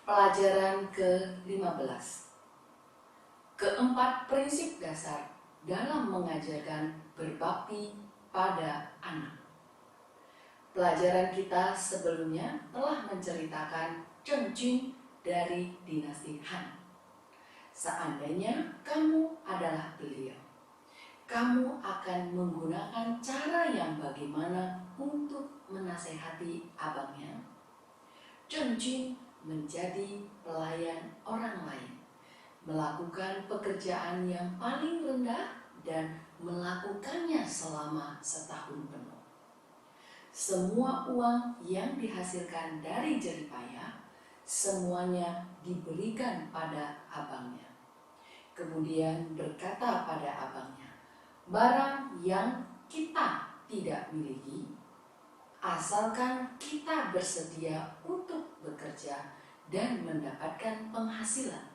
Pelajaran ke-15. Keempat prinsip dasar dalam mengajarkan berbakti pada anak. Pelajaran kita sebelumnya telah menceritakan Zheng Jun dari dinasti Han. Seandainya kamu adalah beliau, kamu akan menggunakan cara yang bagaimana untuk menasehati abangnya? Zheng Jun menjadi pelayan orang lain, melakukan pekerjaan yang paling rendah dan melakukannya selama setahun penuh. Semua uang yang dihasilkan dari jerih payah semuanya diberikan pada abangnya. Kemudian berkata pada abangnya, barang yang kita tidak miliki, asalkan kita bersedia untuk bekerja dan mendapatkan penghasilan,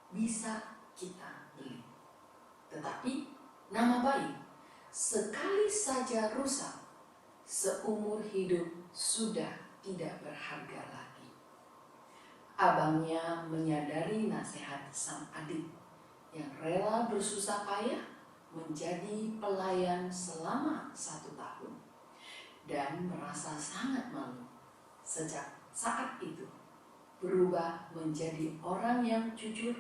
bisa kita beli. Tetapi nama baik sekali saja rusak, seumur hidup sudah tidak berharga lagi. Abangnya menyadari nasihat sang adik yang rela bersusah payah menjadi pelayan selama 1 tahun dan merasa sangat malu. Sejak saat itu berubah menjadi orang yang jujur.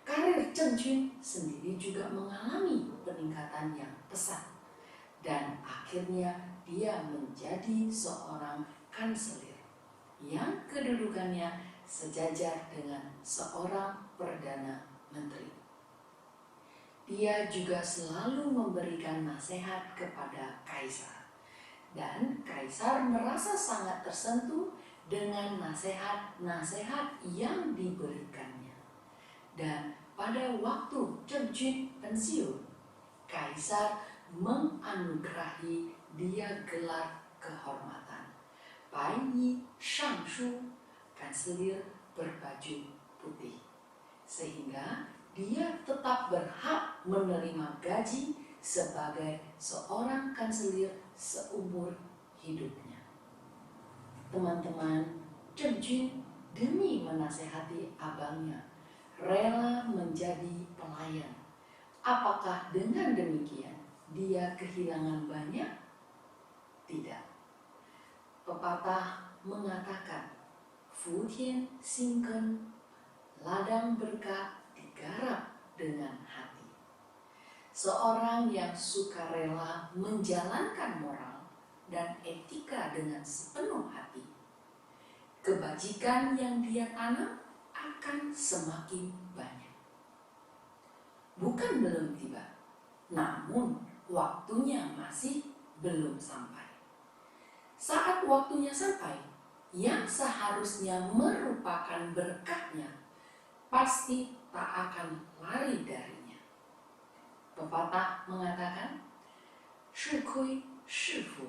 Karir Zheng Jun sendiri juga mengalami peningkatan yang pesat dan akhirnya dia menjadi seorang kanselir yang kedudukannya sejajar dengan seorang perdana menteri. Dia juga selalu memberikan nasihat kepada kaisar, dan kaisar merasa sangat tersentuh dengan nasihat-nasihat yang diberikannya. Dan pada waktu Zheng Jun pensiun, kaisar menganugerahi dia gelar kehormatan Bai Yi Shang Shu, kanselir berbaju putih, sehingga dia tetap berhak menerima gaji sebagai seorang kanselir seumur hidupnya. Teman-teman, Zheng Jun demi menasehati abangnya rela menjadi pelayan. Apakah dengan demikian dia kehilangan banyak? Tidak. Pepatah mengatakan, Fu Tian Xing Gen, ladang berkah digarap dengan hati. Seorang yang sukarela menjalankan moral dan etika dengan sepenuh hati, kebajikan yang dia tanam akan semakin banyak. Bukan belum tiba, namun waktunya masih belum sampai. Saat waktunya sampai, yang seharusnya merupakan berkahnya pasti tak akan lari darinya. Pepatah mengatakan, 吃亏是福,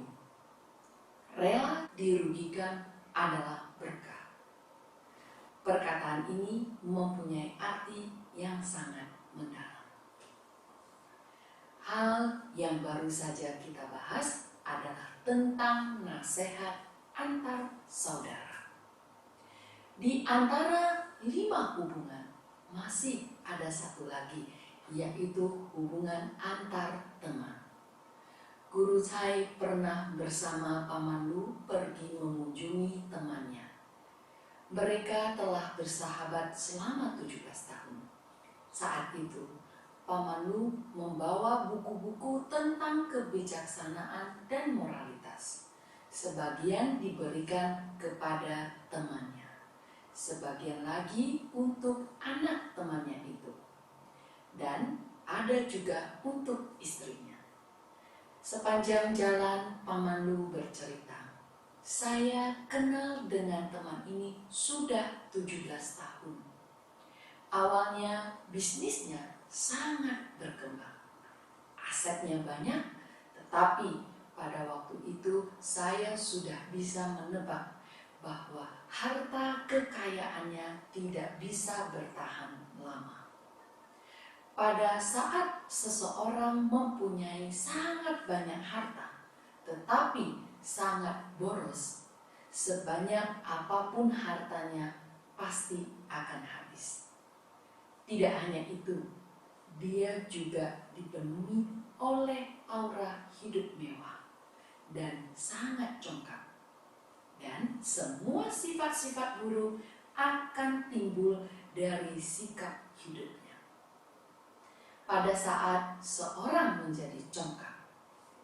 rela dirugikan adalah berkah. Perkataan ini mempunyai arti yang sangat mendalam. Hal yang baru saja kita bahas adalah tentang nasihat antar saudara. Di antara 5 hubungan masih ada satu lagi, yaitu hubungan antar teman. Guru Cai pernah bersama Paman Lu pergi mengunjungi temannya. Mereka telah bersahabat selama 17 tahun. Saat itu, Paman Lu membawa buku-buku tentang kebijaksanaan dan moralitas. Sebagian diberikan kepada temannya, sebagian lagi untuk anak temannya itu, dan ada juga untuk istrinya. Sepanjang jalan, Paman Lu bercerita, saya kenal dengan teman ini sudah 17 tahun. Awalnya bisnisnya sangat berkembang, asetnya banyak, tetapi pada waktu itu saya sudah bisa menebak bahwa harta kekayaannya tidak bisa bertahan lama. Pada saat seseorang mempunyai sangat banyak harta, tetapi sangat boros, sebanyak apapun hartanya pasti akan habis. Tidak hanya itu, dia juga dipenuhi oleh aura hidup mewah dan sangat congkak. Dan semua sifat-sifat buruk akan timbul dari sikap hidupnya. Pada saat seorang menjadi congkak,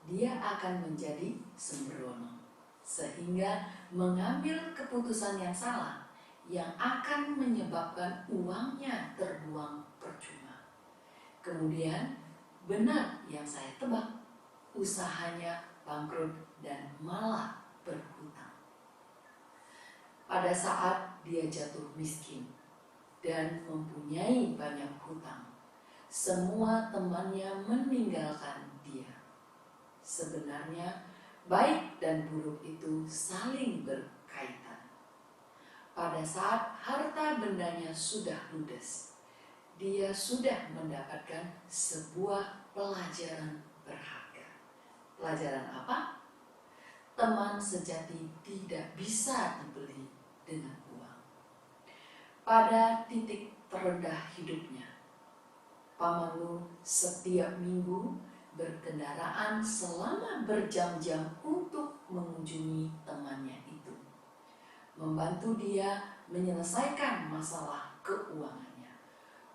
dia akan menjadi sembrono, sehingga mengambil keputusan yang salah yang akan menyebabkan uangnya terbuang percuma. Kemudian benar yang saya tebak, usahanya bangkrut dan malah berhutang. Pada saat dia jatuh miskin dan mempunyai banyak hutang, semua temannya meninggalkan dia. Sebenarnya baik dan buruk itu saling berkaitan. Pada saat harta bendanya sudah ludes, dia sudah mendapatkan sebuah pelajaran berharga. Pelajaran apa? Teman sejati tidak bisa dibeli dengan uang. Pada titik terendah hidupnya, Paman Lu setiap minggu berkendaraan selama berjam-jam untuk mengunjungi temannya itu, membantu dia menyelesaikan masalah keuangannya.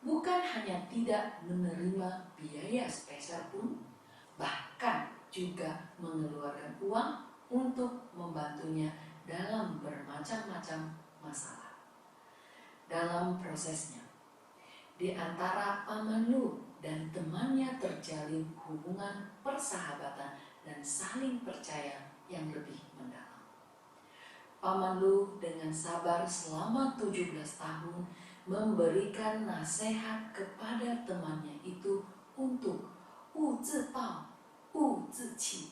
Bukan hanya tidak menerima biaya spesial pun, bahkan juga mengeluarkan uang untuk membantunya dalam bermacam-macam masalah. Dalam prosesnya, di antara Paman Lu dan temannya terjalin hubungan persahabatan dan saling percaya yang lebih mendalam. Paman Lu dengan sabar selama 17 tahun memberikan nasihat kepada temannya itu untuk 勿自暴勿自弃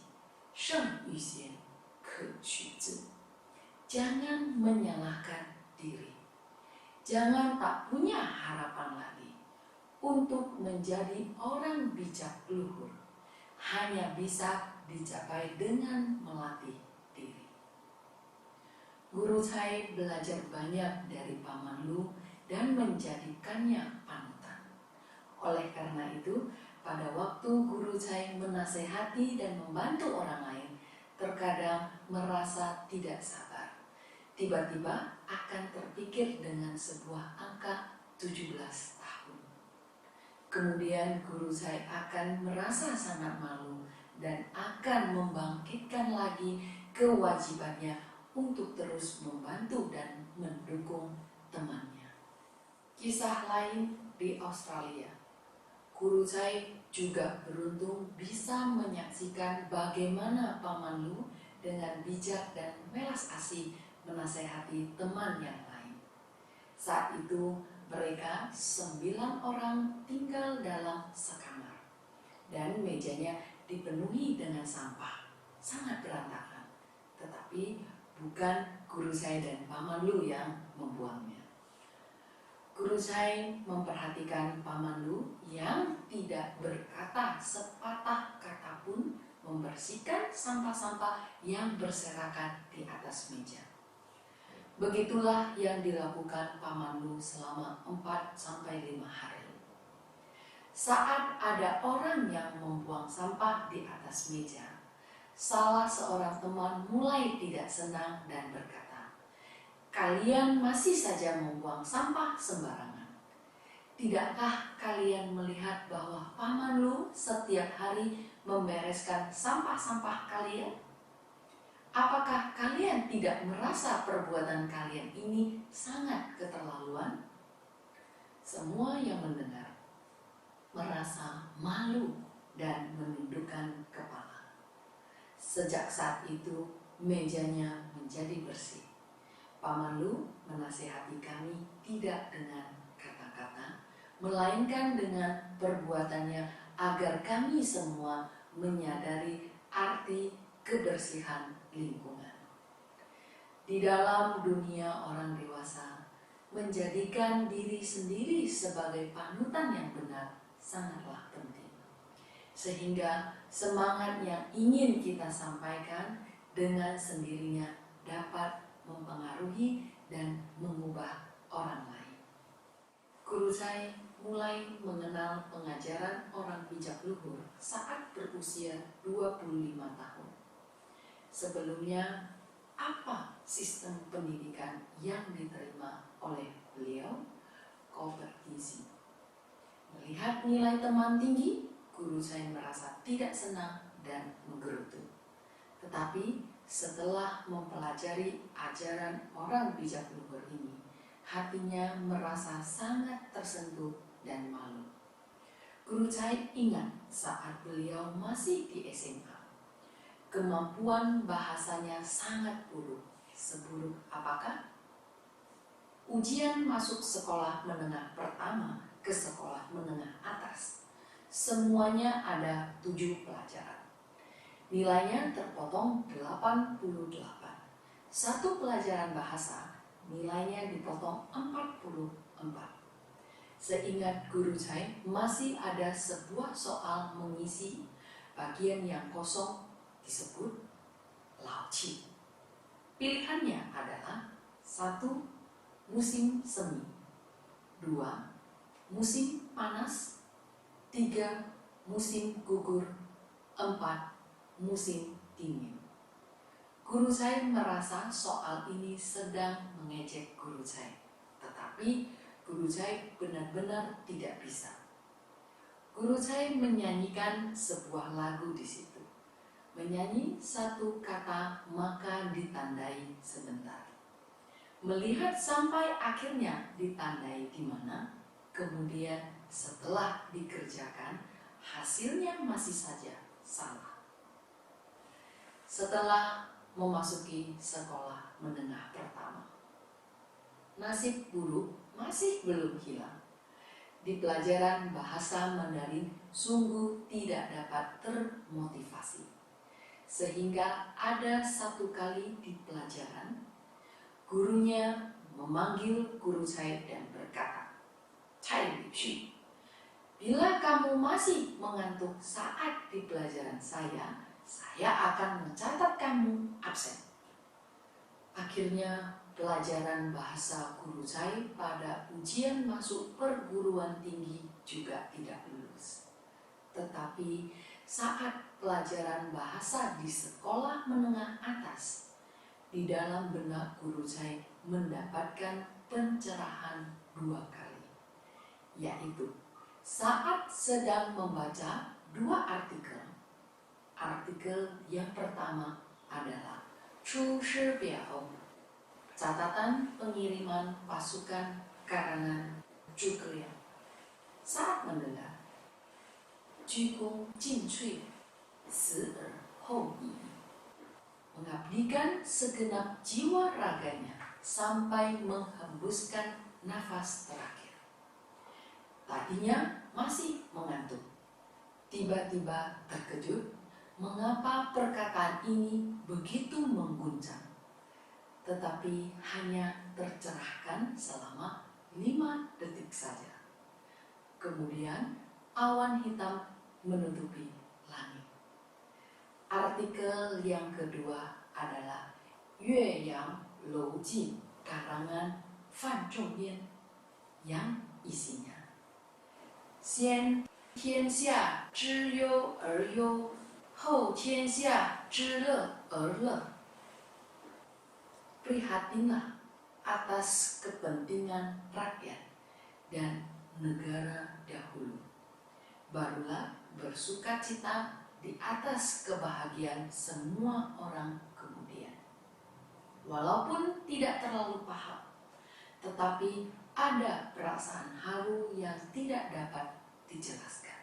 胜于贤可取之. Jangan menyalahkan diri. Jangan tak punya harapan lagi untuk menjadi orang bijak luhur. Hanya bisa dicapai dengan melatih diri. Guru Chai belajar banyak dari Paman Lu dan menjadikannya panutan. Oleh karena itu, pada waktu Guru Chai menasehati dan membantu orang lain, terkadang merasa tidak sabar. Tiba-tiba akan terpikir dengan sebuah angka 17 tahun. Kemudian Guru Chai akan merasa sangat malu dan akan membangkitkan lagi kewajibannya untuk terus membantu dan mendukung temannya. Kisah lain di Australia. Guru Chai juga beruntung bisa menyaksikan bagaimana Paman Lu dengan bijak dan welas asih menasehati teman yang lain. Saat itu mereka 9 orang tinggal dalam sekamar dan mejanya dipenuhi dengan sampah, sangat berantakan. Tetapi bukan Guru Chai dan Paman Lu yang membuangnya. Guru Chai memperhatikan Paman Lu yang tidak berkata sepatah kata pun membersihkan sampah-sampah yang berserakan di atas meja. Begitulah yang dilakukan Paman Lu selama 4-5 hari. Saat ada orang yang membuang sampah di atas meja, salah seorang teman mulai tidak senang dan berkata, "Kalian masih saja membuang sampah sembarangan. Tidakkah kalian melihat bahwa Paman Lu setiap hari membereskan sampah-sampah kalian? Apakah kalian tidak merasa perbuatan kalian ini sangat keterlaluan?" Semua yang mendengar merasa malu dan menundukkan kepala. Sejak saat itu mejanya menjadi bersih. Paman Lu menasihati kami tidak dengan kata-kata, melainkan dengan perbuatannya agar kami semua menyadari arti kebersihan lingkungan. Di dalam dunia orang dewasa, menjadikan diri sendiri sebagai panutan yang benar sangatlah penting. Sehingga semangat yang ingin kita sampaikan dengan sendirinya dapat mempengaruhi dan mengubah orang lain. Guru saya mulai mengenal pengajaran orang bijak luhur saat berusia 25 tahun. Sebelumnya, apa sistem pendidikan yang diterima oleh beliau? Kompetisi. Melihat nilai teman tinggi, guru saya merasa tidak senang dan menggerutu. Tetapi setelah mempelajari ajaran orang bijak luhur ini, hatinya merasa sangat tersentuh dan malu. Guru saya ingat saat beliau masih di SMA. Kemampuan bahasanya sangat buruk. Seburuk apakah? Ujian masuk sekolah menengah pertama ke sekolah menengah atas. Semuanya ada 7 pelajaran. Nilainya terpotong 88. Satu pelajaran bahasa, nilainya dipotong 44. Seingat guru saya, masih ada sebuah soal mengisi bagian yang kosong disebut lauci. Pilihannya adalah 1. Musim semi, 2. Musim panas, 3. Musim gugur, 4. Musim dingin. Guru saya merasa soal ini sedang mengejek guru saya, tetapi guru saya benar-benar tidak bisa. Guru saya menyanyikan sebuah lagu di situ. Menyanyi satu kata maka ditandai sebentar. Melihat sampai akhirnya ditandai di mana, kemudian setelah dikerjakan, hasilnya masih saja salah. Setelah memasuki sekolah menengah pertama, nasib buruk masih belum hilang. Di pelajaran bahasa Mandarin sungguh tidak dapat termotivasi. Sehingga ada satu kali di pelajaran, gurunya memanggil guru saya dan berkata, "Cai Li, bila kamu masih mengantuk saat di pelajaran saya akan mencatat kamu absen." Akhirnya pelajaran bahasa guru saya pada ujian masuk perguruan tinggi juga tidak lulus. Tetapi saat pelajaran bahasa di sekolah menengah atas, di dalam benak guru saya mendapatkan pencerahan 2 kali, yaitu saat sedang membaca 2 artikel. Artikel yang pertama adalah Chu Shi Biao, catatan pengiriman pasukan karangan Zhuge Liang. Saat mendengar Ji Gong Jin Cui, Si Er Hou Yi, mengabdikan segenap jiwa raganya sampai menghembuskan nafas terakhir. Tadinya masih mengantuk, tiba-tiba terkejut mengapa perkataan ini begitu mengguncang, tetapi hanya tercerahkan selama 5 detik saja. Kemudian awan hitam menutupi langit. Artikel yang kedua adalah Yue Yang Lou Jin karangan Fan Zhongyan yang isinya Xian Tian Xia Zhi You Er You, Hou Tian Xia Zhi Le Er Le. Prihatinlah atas kepentingan rakyat dan negara dahulu, barulah bersukacita di atas kebahagiaan semua orang kemudian. Walaupun tidak terlalu paham, tetapi ada perasaan haru yang tidak dapat dijelaskan.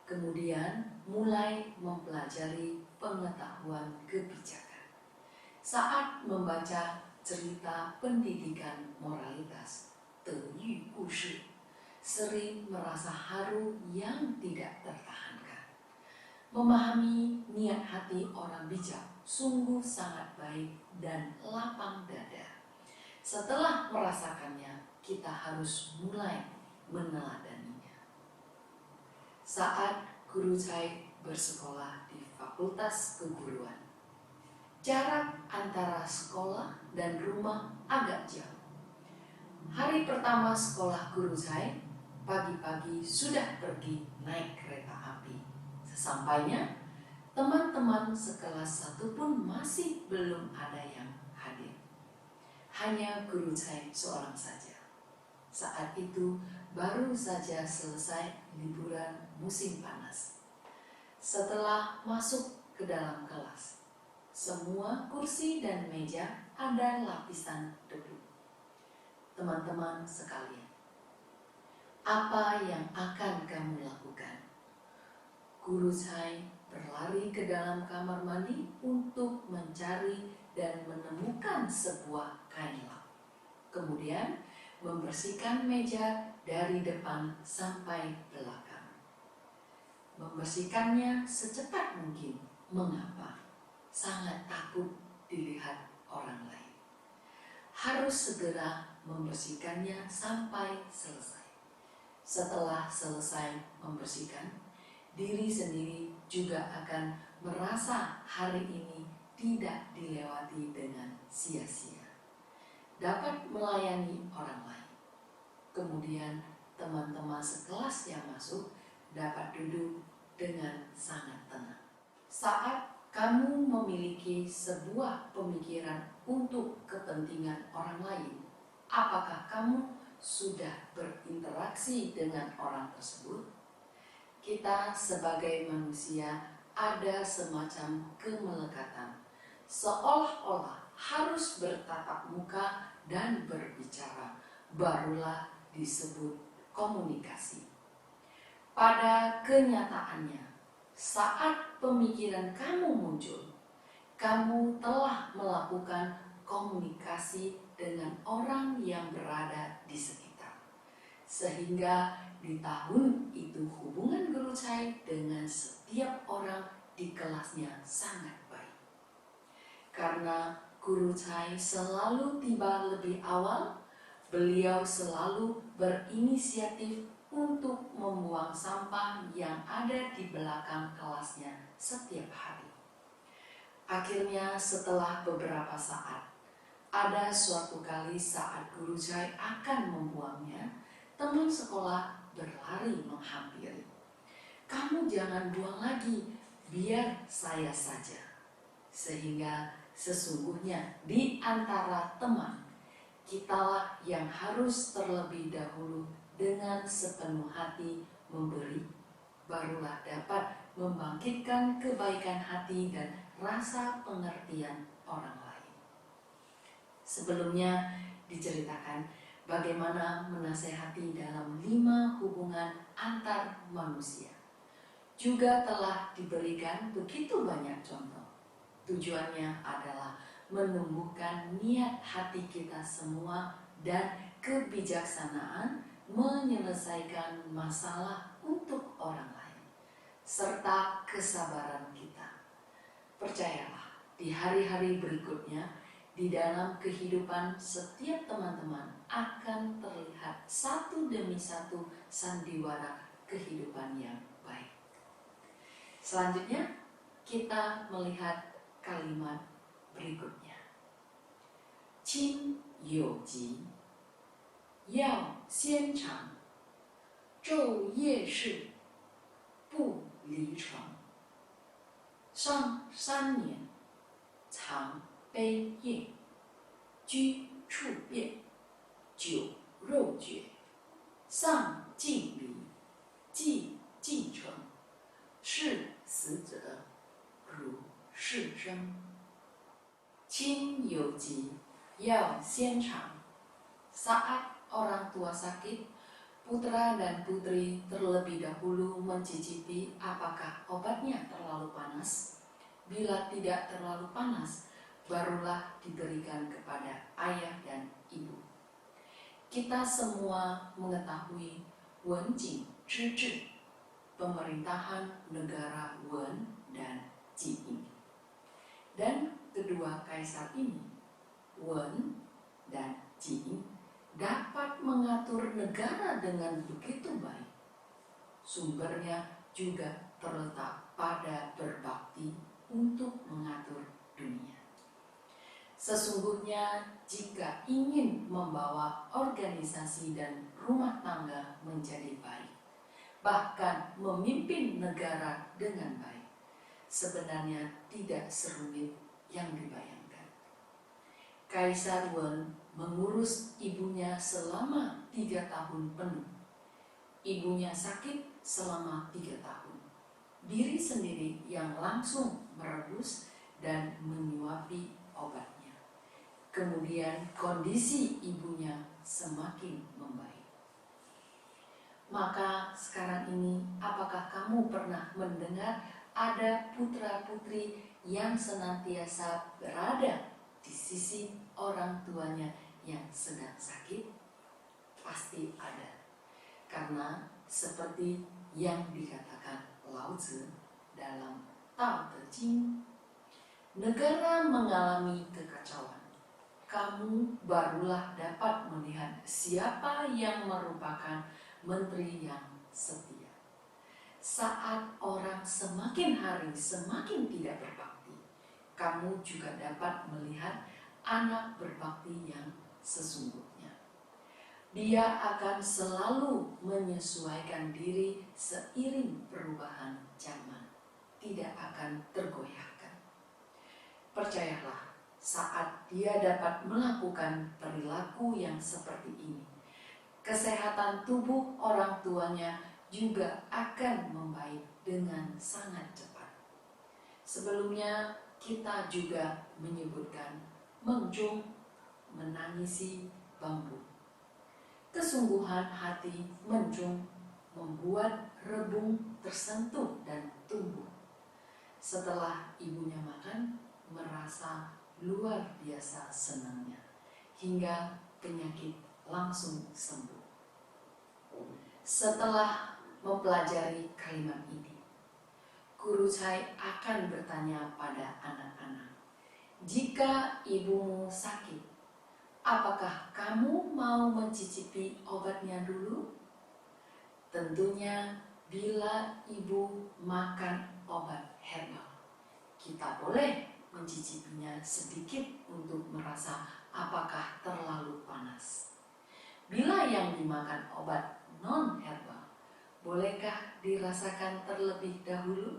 Kemudian mulai mempelajari pengetahuan kebijakan. Saat membaca cerita pendidikan moralitas, De Yu Gu Shi, sering merasa haru yang tidak tertahankan. Memahami niat hati orang bijak sungguh sangat baik dan lapang dada. Setelah merasakannya, kita harus mulai meneladaninya. Saat guru saya bersekolah di Fakultas Keguruan, jarak antara sekolah dan rumah agak jauh. Hari pertama sekolah Guru Chai, pagi-pagi sudah pergi naik kereta api. Sesampainya, teman-teman sekelas satu pun masih belum ada yang hadir. Hanya Guru Chai seorang saja. Saat itu baru saja selesai liburan musim panas. Setelah masuk ke dalam kelas, semua kursi dan meja ada lapisan debu. Teman-teman sekalian, apa yang akan kamu lakukan? Guru Chai berlari ke dalam kamar mandi untuk mencari dan menemukan sebuah kain lap. Kemudian membersihkan meja dari depan sampai belakang. Membersihkannya secepat mungkin. Mengapa? Sangat takut dilihat orang lain. Harus segera membersihkannya sampai selesai. Setelah selesai membersihkan, diri sendiri juga akan merasa hari ini tidak dilewati dengan sia-sia. Dapat melayani orang lain. Kemudian teman-teman sekelas yang masuk dapat duduk dengan sangat tenang. Saat kamu memiliki sebuah pemikiran untuk kepentingan orang lain, apakah kamu sudah berinteraksi dengan orang tersebut? Kita sebagai manusia ada semacam kemelekatan, seolah-olah harus bertatap muka dan berbicara, barulah disebut komunikasi. Pada kenyataannya, saat pemikiran kamu muncul, kamu telah melakukan komunikasi dengan orang yang berada di sekitar. Sehingga di tahun itu hubungan Guru Chai dengan setiap orang di kelasnya sangat baik. Karena Guru Chai selalu tiba lebih awal, beliau selalu berinisiatif untuk membuang sampah yang ada di belakang kelasnya setiap hari. Akhirnya setelah beberapa saat, ada suatu kali saat Guru Chai akan membuangnya, teman sekolah berlari menghampiri. Kamu jangan buang lagi, biar saya saja. Sehingga sesungguhnya di antara teman, kitalah yang harus terlebih dahulu dengan sepenuh hati memberi, barulah dapat membangkitkan kebaikan hati dan rasa pengertian orang lain. Sebelumnya diceritakan bagaimana menasehati dalam 5 hubungan antar manusia. Juga telah diberikan begitu banyak contoh. Tujuannya adalah menumbuhkan niat hati kita semua dan kebijaksanaan menyelesaikan masalah untuk orang lain, serta kesabaran kita. Percayalah, di hari-hari berikutnya, di dalam kehidupan setiap teman-teman akan terlihat satu demi satu sandiwara kehidupan yang baik. Selanjutnya, kita melihat kalimat berikutnya. Qin you ji, yao xian chang, zhou ye shi, bu li cheng. Shang 3年，藏悲业，居处变，酒肉绝，丧尽离，既尽成，是死者，如是生。亲有疾，要先尝。Saat orang tua sakit, putra dan putri terlebih dahulu mencicipi apakah obatnya terlalu panas. Bila tidak terlalu panas, barulah diberikan kepada ayah dan ibu. Kita semua mengetahui Wen Jing Zhi Zhi, pemerintahan negara Wen dan Jing. Dan kedua kaisar ini, Wen dan Jing, dapat mengatur negara dengan begitu baik. Sumbernya juga terletak pada berbakti untuk mengatur dunia. Sesungguhnya jika ingin membawa organisasi dan rumah tangga menjadi baik, bahkan memimpin negara dengan baik, sebenarnya tidak serumit yang dibayangkan. Kaisar Wen mengurus ibunya selama 3 tahun penuh. Ibunya sakit selama 3 tahun. Diri sendiri yang langsung merebus dan menyuapi obatnya. Kemudian kondisi ibunya semakin membaik. Maka sekarang ini, apakah kamu pernah mendengar ada putra-putri yang senantiasa berada di sisi orang tuanya yang sedang sakit? Pasti ada. Karena seperti yang dikatakan Lao Tzu dalam Tao Te Ching, negara mengalami kekacauan. Kamu barulah dapat melihat siapa yang merupakan menteri yang setia. Saat orang semakin hari semakin tidak berbakti, kamu juga dapat melihat anak berbakti yang sesungguhnya. Dia akan selalu menyesuaikan diri seiring perubahan zaman, tidak akan tergoyahkan. Percayalah, saat dia dapat melakukan perilaku yang seperti ini, kesehatan tubuh orang tuanya juga akan membaik dengan sangat cepat. Sebelumnya kita juga menyebutkan mengjung, menangisi bambu. Kesungguhan hati mengjung membuat rebung tersentuh dan tumbuh. Setelah ibunya makan, merasa luar biasa senangnya, hingga penyakit langsung sembuh. Setelah mempelajari kalimat ini, Guru Chai akan bertanya pada anak-anak, jika ibumu sakit, apakah kamu mau mencicipi obatnya dulu? Tentunya bila ibu makan obat herbal, kita boleh mencicipinya sedikit untuk merasa apakah terlalu panas. Bila yang dimakan obat non-herbal, bolehkah dirasakan terlebih dahulu?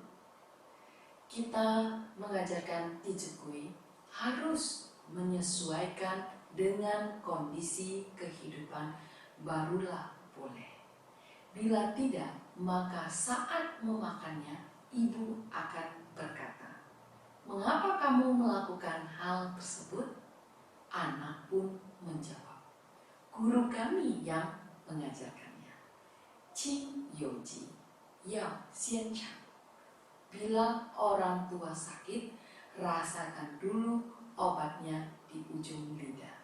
Kita mengajarkan Tijukui harus menyesuaikan dengan kondisi kehidupan, barulah boleh. Bila tidak, maka saat memakannya, ibu akan berkata, "Mengapa kamu melakukan hal tersebut?" Anak pun menjawab, "Guru kami yang mengajarkannya. Qing you ji, yao xian chang." Bila orang tua sakit, rasakan dulu obatnya di ujung lidah.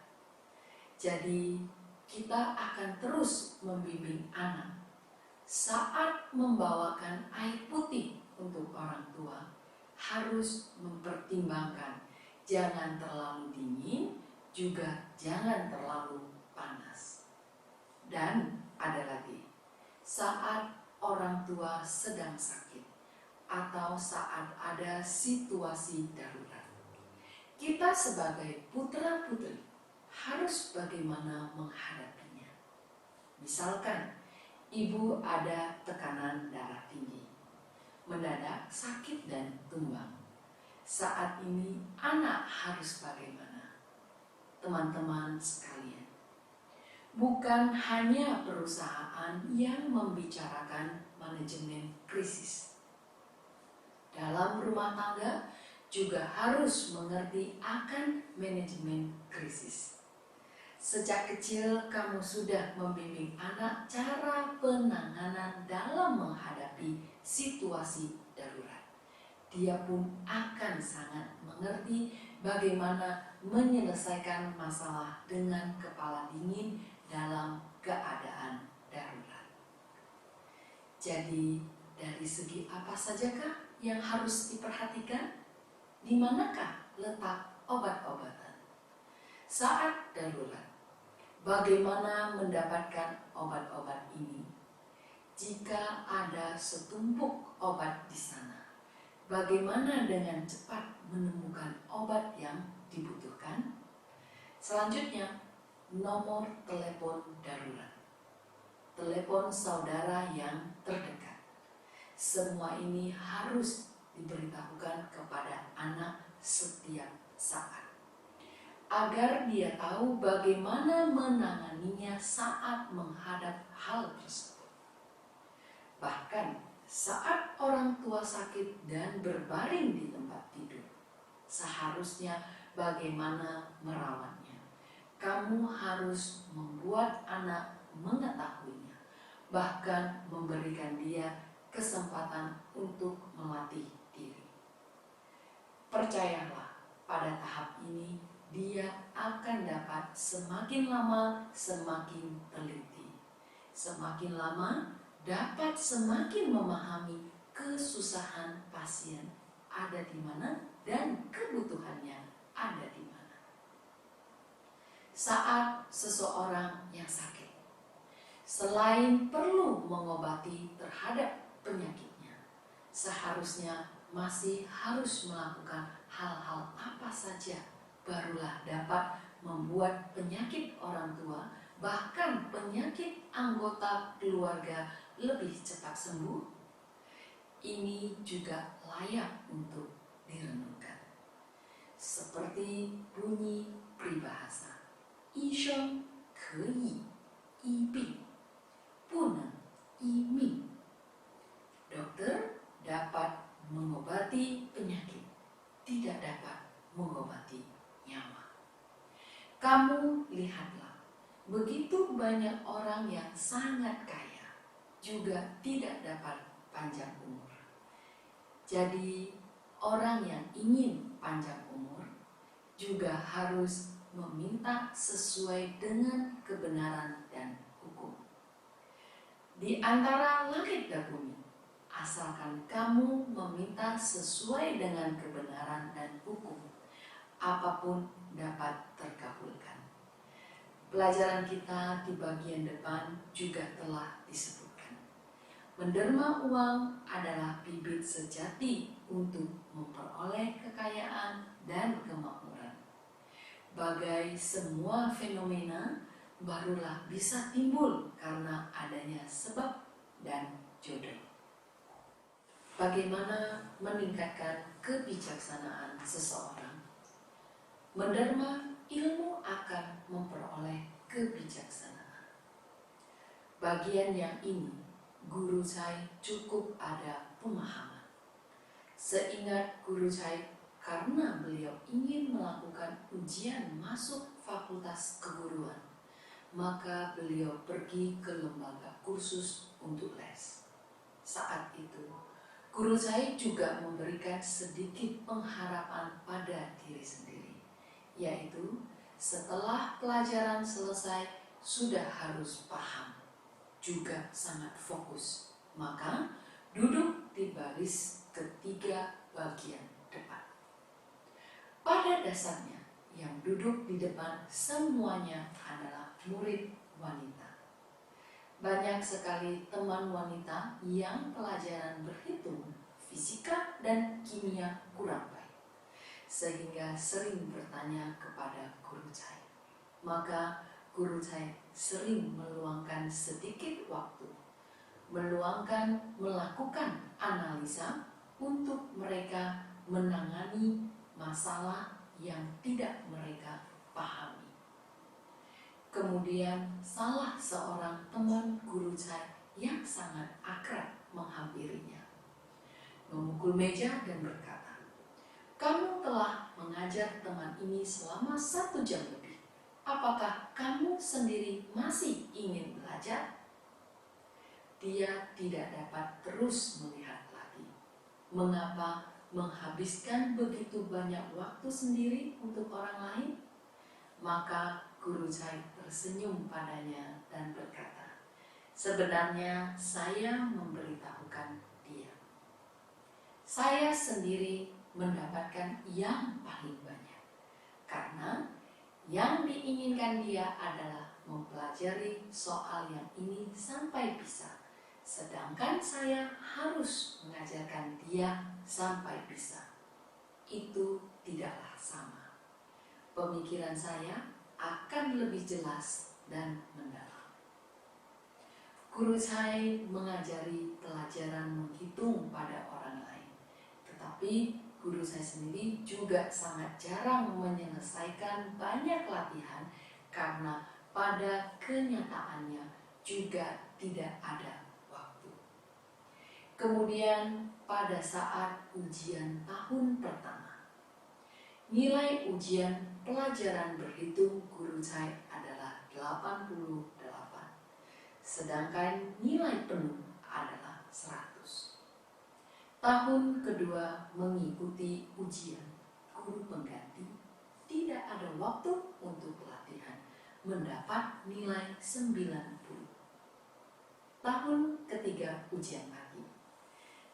Jadi kita akan terus membimbing anak. Saat membawakan air putih untuk orang tua, harus mempertimbangkan jangan terlalu dingin, juga jangan terlalu panas. Dan ada lagi, saat orang tua sedang sakit atau saat ada situasi darurat, kita sebagai putra-putri harus bagaimana menghadapinya. Misalkan, ibu ada tekanan darah tinggi, mendadak sakit dan tumbang. Saat ini anak harus bagaimana? Teman-teman sekalian, bukan hanya perusahaan yang membicarakan manajemen krisis. Dalam rumah tangga juga harus mengerti akan manajemen krisis. Sejak kecil kamu sudah membimbing anak cara penanganan dalam menghadapi situasi darurat. Dia pun akan sangat mengerti bagaimana menyelesaikan masalah dengan kepala dingin dalam keadaan darurat. Jadi, dari segi apa sajakah yang harus diperhatikan? Di manakah letak obat-obatan? Saat darurat, bagaimana mendapatkan obat-obat ini? Jika ada setumpuk obat di sana, bagaimana dengan cepat menemukan obat yang dibutuhkan. Selanjutnya, nomor telepon darurat. Telepon saudara yang terdekat. Semua ini harus diberitahukan kepada anak setiap saat, agar dia tahu bagaimana menanganinya saat menghadap hal tersebut. Bahkan saat orang tua sakit dan berbaring di tempat tidur, seharusnya bagaimana merawatnya. Kamu harus membuat anak mengetahuinya, bahkan memberikan dia kesempatan untuk melatih diri. Percayalah, pada tahap ini dia akan dapat semakin lama semakin teliti. Semakin lama dapat semakin memahami kesusahan pasien ada di mana dan kebutuhannya ada di mana. Saat seseorang yang sakit, selain perlu mengobati terhadap penyakitnya, seharusnya masih harus melakukan hal-hal apa saja barulah dapat membuat penyakit orang tua, bahkan penyakit anggota keluarga lebih cepat sembuh. Ini juga layak untuk direnungkan. Seperti bunyi peribahasa, 医生可以医病，不能医命. Dokter dapat mengobati penyakit, tidak dapat mengobati nyawa. Kamu lihatlah, begitu banyak orang yang sangat kaya juga tidak dapat panjang umur. Jadi orang yang ingin panjang umur juga harus meminta sesuai dengan kebenaran dan hukum. Di antara langit dan bumi, asalkan kamu meminta sesuai dengan kebenaran dan hukum, apapun dapat terkabulkan. Pelajaran kita di bagian depan juga telah disebutkan. Menderma uang adalah bibit sejati untuk memperoleh kekayaan dan kemakmuran. Bagai semua fenomena, barulah bisa timbul karena adanya sebab dan jodoh. Bagaimana meningkatkan kebijaksanaan seseorang? Menderma ilmu akan memperoleh kebijaksanaan. Bagian yang ini, guru saya cukup ada pemahaman. Seingat guru saya, karena beliau ingin melakukan ujian masuk fakultas keguruan, maka beliau pergi ke lembaga kursus untuk les. Saat itu, guru saya juga memberikan sedikit pengharapan pada diri sendiri, yaitu setelah pelajaran selesai sudah harus paham, juga sangat fokus, maka duduk di baris ketiga bagian depan. Pada dasarnya, yang duduk di depan semuanya adalah murid wanita. Banyak sekali teman wanita yang pelajaran berhitung, fisika, dan kimia kurang baik, sehingga sering bertanya kepada guru saya. Maka guru saya sering meluangkan sedikit waktu, melakukan analisa untuk mereka menangani masalah yang tidak mereka pahami. Kemudian salah seorang teman guru saya yang sangat akrab menghampirinya, memukul meja dan berkata, "Kamu telah mengajar teman ini selama 1 jam lebih. Apakah kamu sendiri masih ingin belajar?" Dia tidak dapat terus melihat lagi. Mengapa menghabiskan begitu banyak waktu sendiri untuk orang lain? Maka guru saya tersenyum padanya dan berkata, "Sebenarnya saya memberitahukan dia. Saya sendiri mendapatkan yang paling banyak, karena yang diinginkan dia adalah mempelajari soal yang ini sampai bisa. Sedangkan saya harus mengajarkan dia sampai bisa. itu tidaklah sama. Pemikiran saya akan lebih jelas dan mendalam. Guru saya mengajari pelajaran menghitung pada orang lain, tetapi guru saya sendiri juga sangat jarang menyelesaikan banyak latihan karena pada kenyataannya juga tidak ada waktu. Kemudian pada saat ujian tahun pertama, nilai ujian pelajaran berhitung guru saya adalah 88, sedangkan nilai penuh adalah 100. Tahun kedua mengikuti ujian, guru pengganti tidak ada waktu untuk pelatihan, mendapat nilai 90. Tahun ketiga ujian lagi,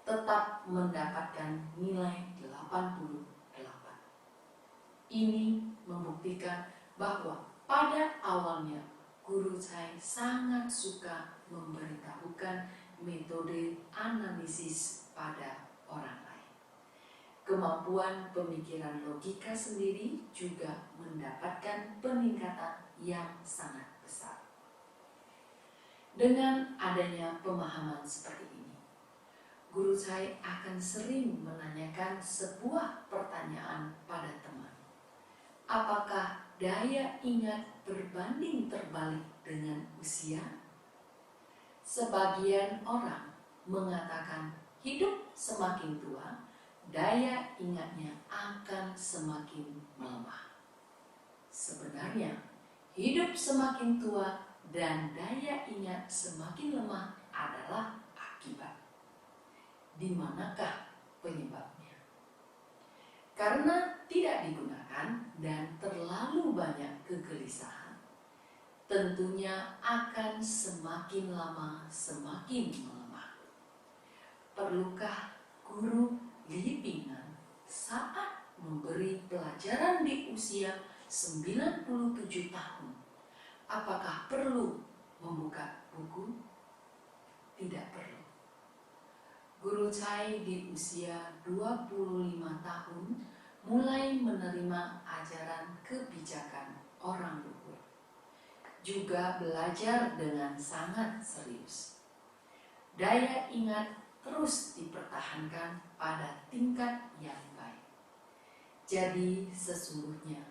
tetap mendapatkan nilai 88. Ini membuktikan bahwa pada awalnya guru saya sangat suka memberitahukan metode analisis pada orang lain. Kemampuan pemikiran logika sendiri juga mendapatkan peningkatan yang sangat besar. Dengan adanya pemahaman seperti ini, guru saya akan sering menanyakan sebuah pertanyaan pada teman. Apakah daya ingat berbanding terbalik dengan usia? Sebagian orang mengatakan hidup semakin tua, daya ingatnya akan semakin melemah. Sebenarnya, hidup semakin tua dan daya ingat semakin lemah adalah akibat. Di manakah penyebabnya? Karena tidak digunakan dan terlalu banyak kegelisahan, tentunya akan semakin lama semakin melemah. Perlukah guru bimbingan saat memberi pelajaran di usia 97 tahun? Apakah perlu membuka buku? Tidak perlu. Guru saya di usia 25 tahun mulai menerima ajaran kebijakan orang luhur. Juga belajar dengan sangat serius. Daya ingat terus dipertahankan pada tingkat yang baik. Jadi sesungguhnya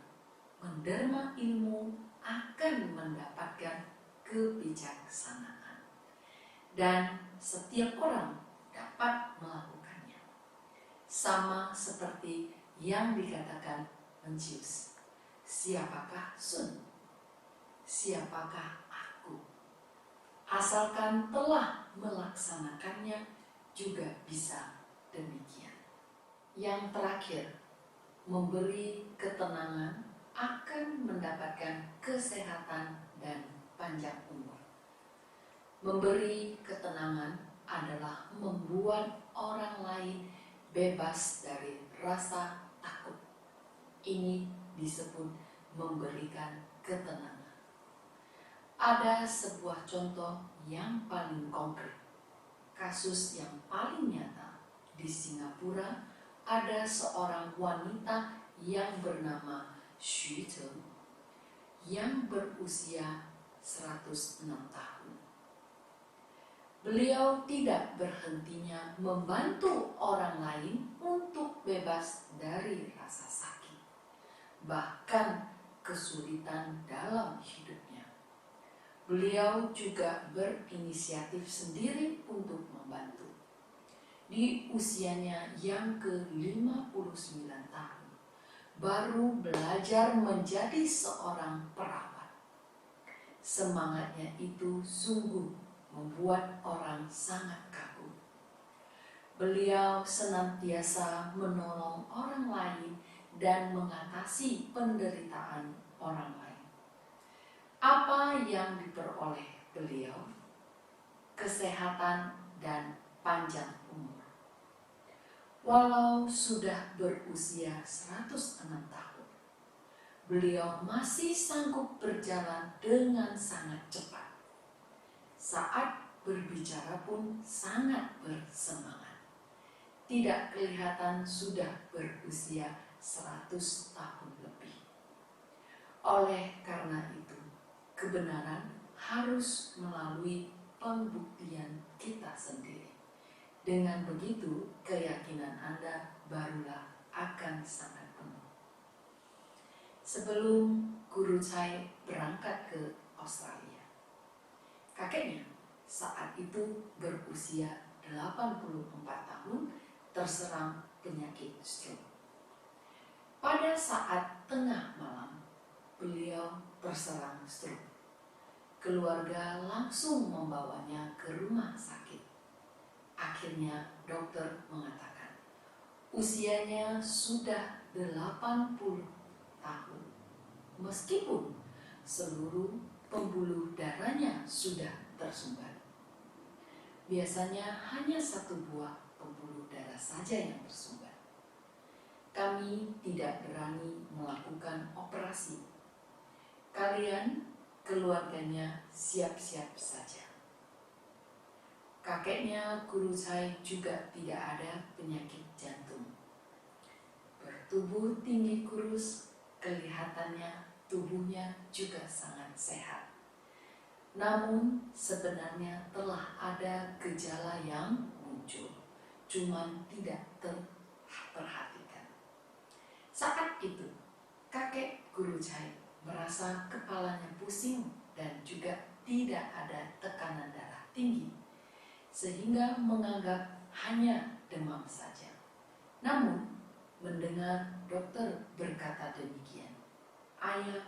menderma ilmu akan mendapatkan kebijaksanaan. Dan setiap orang dapat melakukannya. Sama seperti yang dikatakan Mencius. Siapakah Sun? Siapakah aku? Asalkan telah melaksanakannya juga bisa demikian. Yang terakhir, memberi ketenangan akan mendapatkan kesehatan dan panjang umur. Memberi ketenangan adalah membuat orang lain bebas dari rasa takut. Ini disebut memberikan ketenangan. Ada sebuah contoh yang paling konkret. Kasus yang paling nyata di Singapura, ada seorang wanita yang bernama Xu Teng yang berusia 106 tahun. Beliau tidak berhentinya membantu orang lain untuk bebas dari rasa sakit, bahkan kesulitan dalam hidupnya. Beliau juga berinisiatif sendiri untuk membantu. Di usianya yang ke-59 tahun, baru belajar menjadi seorang perawat. Semangatnya itu sungguh membuat orang sangat kagum. Beliau senantiasa menolong orang lain dan mengatasi penderitaan orang lain. Apa yang diperoleh beliau? Kesehatan dan panjang umur. Walau sudah berusia 106 tahun, beliau masih sanggup berjalan dengan sangat cepat. Saat berbicara pun sangat bersemangat. Tidak kelihatan sudah berusia 100 tahun lebih. Oleh karena itu, kebenaran harus melalui pembuktian kita sendiri. Dengan begitu, keyakinan Anda barulah akan sangat penuh. Sebelum Guru Chai berangkat ke Australia, kakeknya saat itu berusia 84 tahun terserang penyakit stroke. Pada saat tengah malam, beliau terserang stroke. Keluarga langsung membawanya ke rumah sakit. Akhirnya dokter mengatakan, usianya sudah 80 tahun. Meskipun seluruh pembuluh darahnya sudah tersumbat. Biasanya hanya 1 buah pembuluh darah saja yang tersumbat. Kami tidak berani melakukan operasi. Kalian, keluarganya, siap-siap saja. Kakeknya Guru Chai juga tidak ada penyakit jantung. Bertubuh tinggi kurus, kelihatannya tubuhnya juga sangat sehat. Namun sebenarnya telah ada gejala yang muncul, cuman tidak terperhatikan. Saat itu, kakek Guru Chai merasa kepalanya pusing dan juga tidak ada tekanan darah tinggi, sehingga menganggap hanya demam saja. Namun, mendengar dokter berkata demikian, ayah,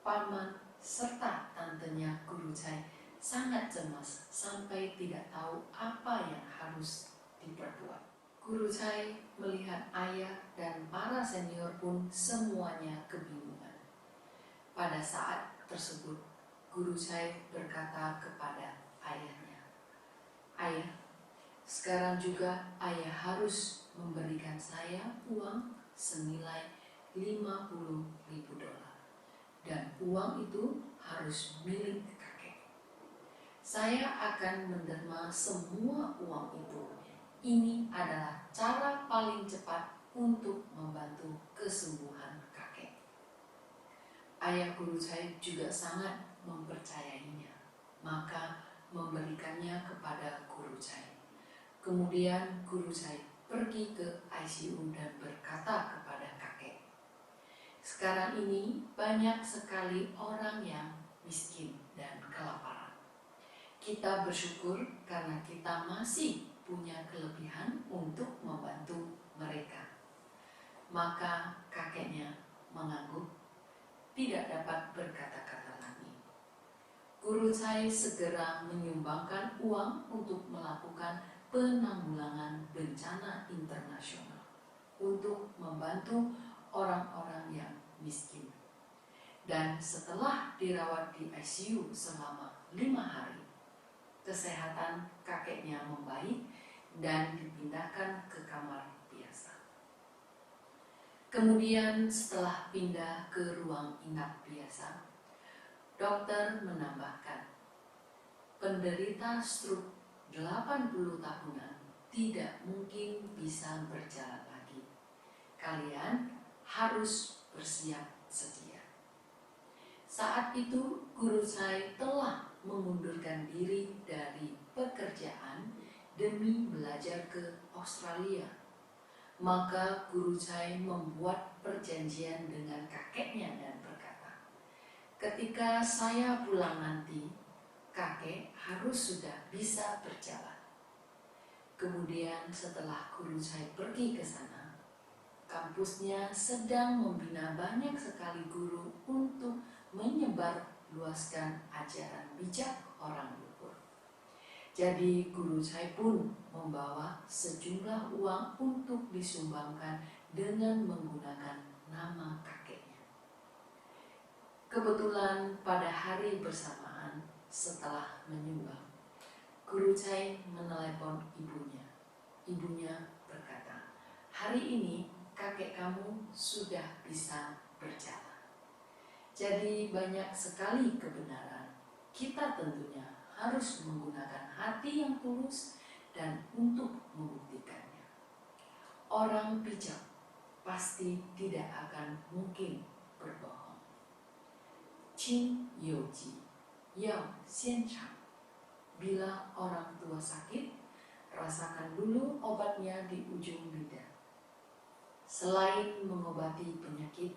paman, serta tantenya Guru Chai sangat cemas sampai tidak tahu apa yang harus diperbuat. Guru Chai melihat ayah dan para senior pun semuanya kebingungan. Pada saat tersebut, Guru Chai berkata kepada ayahnya, ayah, sekarang juga ayah harus memberikan saya uang senilai $50.000. Dan uang itu harus milik kakek. Saya akan menerima semua uang itu. Ini adalah cara paling cepat untuk membantu kesembuhan kakek. Ayah Guru Chai juga sangat mempercayainya, maka memberikannya kepada Guru Chai. Kemudian Guru Chai pergi ke ICU dan berkata kepada kakek, sekarang ini banyak sekali orang yang miskin dan kelaparan. Kita bersyukur karena kita masih punya kelebihan untuk membantu mereka. Maka kakeknya mengangguk, tidak dapat berkata-kata lagi. Guru Chai segera menyumbangkan uang untuk melakukan penanggulangan bencana internasional untuk membantu orang-orang yang miskin. Dan setelah dirawat di ICU selama 5 hari, kesehatan kakeknya membaik dan dipindahkan ke kamar biasa. Kemudian setelah pindah ke ruang inap biasa, dokter menambahkan, penderita stroke 80 tahunan tidak mungkin bisa berjalan lagi. Kalian harus bersiap sedia. Saat itu Guru Chai telah mengundurkan diri dari pekerjaan demi belajar ke Australia. Maka Guru Chai membuat perjanjian dengan kakeknya dan berkata, ketika saya pulang nanti, kakek harus sudah bisa berjalan. Kemudian setelah Guru Chai pergi ke sana, kampusnya sedang membina banyak sekali guru untuk menyebar luaskan ajaran bijak orang luhur. Jadi Guru Chai pun membawa sejumlah uang untuk disumbangkan dengan menggunakan nama kakeknya. Kebetulan pada hari bersamaan setelah menyumbang, Guru Chai menelepon ibunya. Ibunya berkata, hari ini kakek kamu sudah bisa berjalan. Jadi banyak sekali kebenaran. Kita tentunya harus menggunakan hati yang tulus dan untuk membuktikannya. Orang bijak pasti tidak akan mungkin berbohong. Qin you ji, yao xian chang. Bila orang tua sakit, rasakan dulu obatnya di ujung lidah. Selain mengobati penyakit,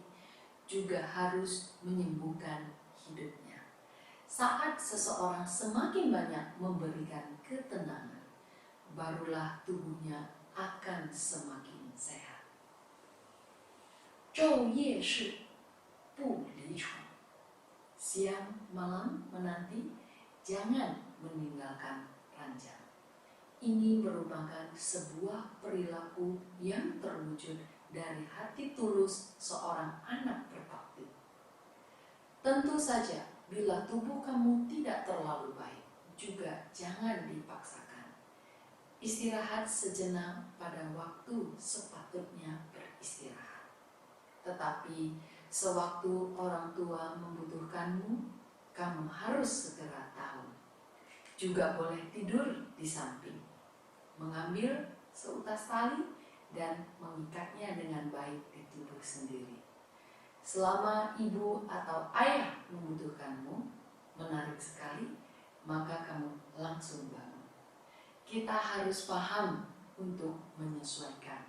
juga harus menyembuhkan hidupnya. Saat seseorang semakin banyak memberikan ketenangan, barulah tubuhnya akan semakin sehat. 昼夜是不离床. Siang malam menanti, jangan meninggalkan ranjang. Ini merupakan sebuah perilaku yang terwujud dari hati tulus seorang anak berbakti. Tentu saja, bila tubuh kamu tidak terlalu baik, juga jangan dipaksakan. Istirahat sejenak pada waktu sepatutnya beristirahat. Tetapi sewaktu orang tua membutuhkanmu, kamu harus segera tahu. Juga boleh tidur di samping, mengambil seutas tali dan mengikatnya dengan baik di tubuh sendiri. Selama ibu atau ayah membutuhkanmu, menarik sekali, maka kamu langsung bangun. Kita harus paham untuk menyesuaikan.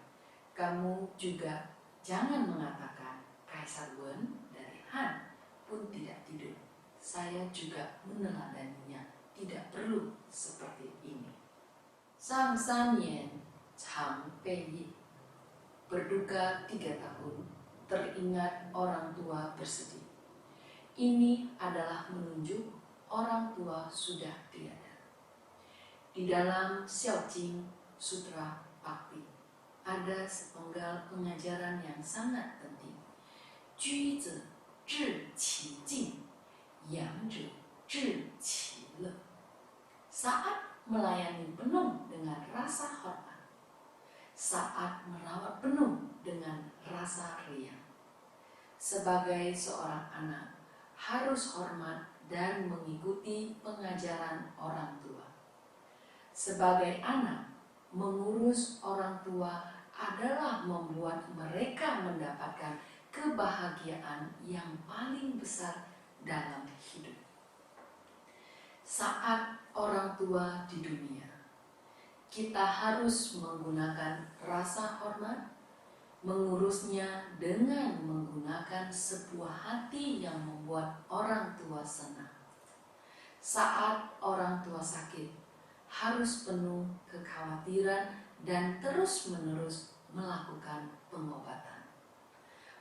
Kamu juga jangan mengatakan Kaisar Wen dari Han pun tidak tidur. Saya juga meneladaninya, tidak perlu seperti ini. Sang Sanyan Chang Bei Yi. Berduka 3 tahun, teringat orang tua bersedih. Ini adalah menunjuk orang tua sudah tiada. Di dalam Xiao Jing Sutra Bakti ada sepenggal pengajaran yang sangat penting. 居者治其静，养者治其乐. Saat melayani penuh dengan rasa hormat, saat merawat penuh dengan rasa riang. Sebagai seorang anak, harus hormat dan mengikuti pengajaran orang tua. Sebagai anak, mengurus orang tua adalah membuat mereka mendapatkan kebahagiaan yang paling besar dalam hidup. Saat orang tua di dunia, kita harus menggunakan rasa hormat, mengurusnya dengan menggunakan sebuah hati yang membuat orang tua senang. Saat orang tua sakit, harus penuh kekhawatiran dan terus-menerus melakukan pengobatan.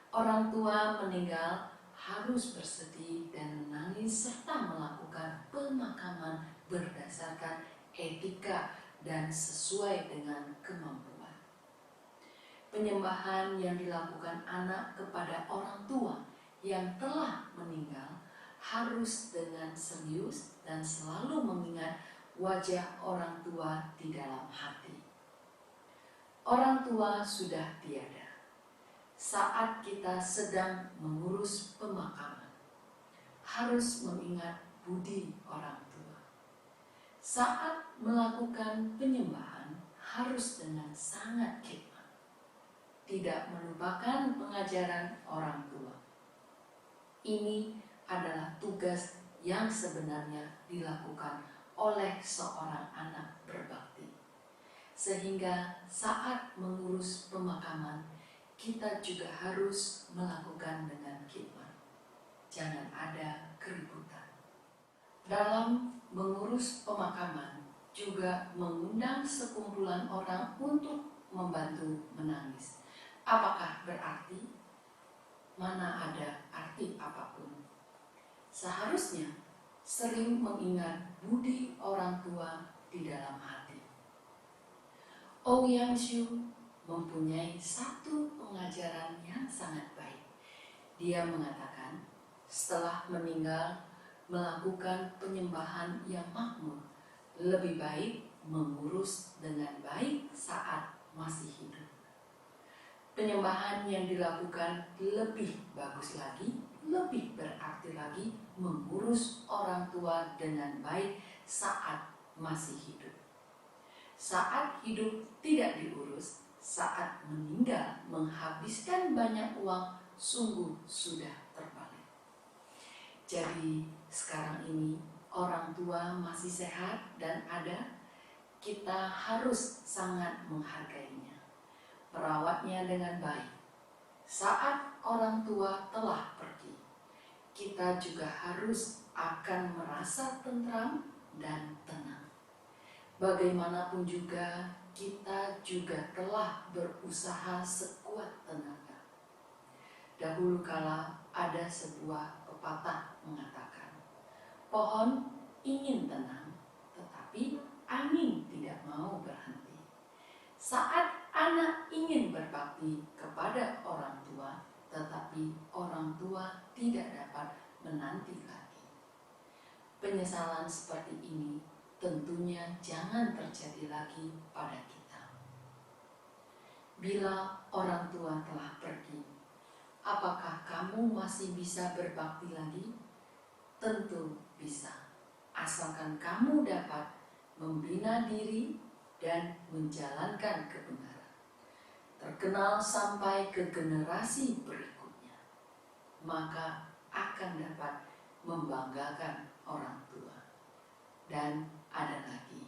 Orang tua meninggal harus bersedih dan menangis serta melakukan pemakaman berdasarkan etika dan sesuai dengan kemampuan. Penyembahan yang dilakukan anak kepada orang tua yang telah meninggal harus dengan serius dan selalu mengingat wajah orang tua di dalam hati. Orang tua sudah tiada. Saat kita sedang mengurus pemakaman, harus mengingat budi orang tua. Saat melakukan penyembahan, harus dengan sangat khidmat. Tidak melupakan pengajaran orang tua. Ini adalah tugas yang sebenarnya dilakukan oleh seorang anak berbakti. Sehingga saat mengurus pemakaman, kita juga harus melakukan dengan khidmat. Jangan ada keributan. Dalam mengurus pemakaman, juga mengundang sekumpulan orang untuk membantu menangis. Apakah berarti? Mana ada arti apapun. Seharusnya sering mengingat budi orang tua di dalam hati. Ouyang Hsu mempunyai satu pengajaran yang sangat baik. Dia mengatakan, setelah meninggal, melakukan penyembahan yang makmur, lebih baik mengurus dengan baik saat masih hidup. Penyembahan yang dilakukan lebih bagus lagi, lebih berarti lagi mengurus orang tua dengan baik saat masih hidup. Saat hidup tidak diurus, saat meninggal menghabiskan banyak uang sungguh sudah terbalik. Jadi sekarang ini orang tua masih sehat dan ada, kita harus sangat menghargainya, merawatnya dengan baik. Saat orang tua telah pergi, kita juga harus akan merasa tentram dan tenang. Bagaimanapun juga, kita juga telah berusaha sekuat tenaga. Dahulu kala ada sebuah pepatah mengatakan, pohon ingin tenang, tetapi angin tidak mau berhenti. Saat anak ingin berbakti kepada orang tua, tetapi orang tua tidak dapat menanti lagi. Penyesalan seperti ini tentunya jangan terjadi lagi pada kita. Bila orang tua telah pergi, apakah kamu masih bisa berbakti lagi? Tentu bisa, asalkan kamu dapat membina diri dan menjalankan kebenaran, terkenal sampai ke generasi berikutnya, maka akan dapat membanggakan orang tua. Dan ada lagi,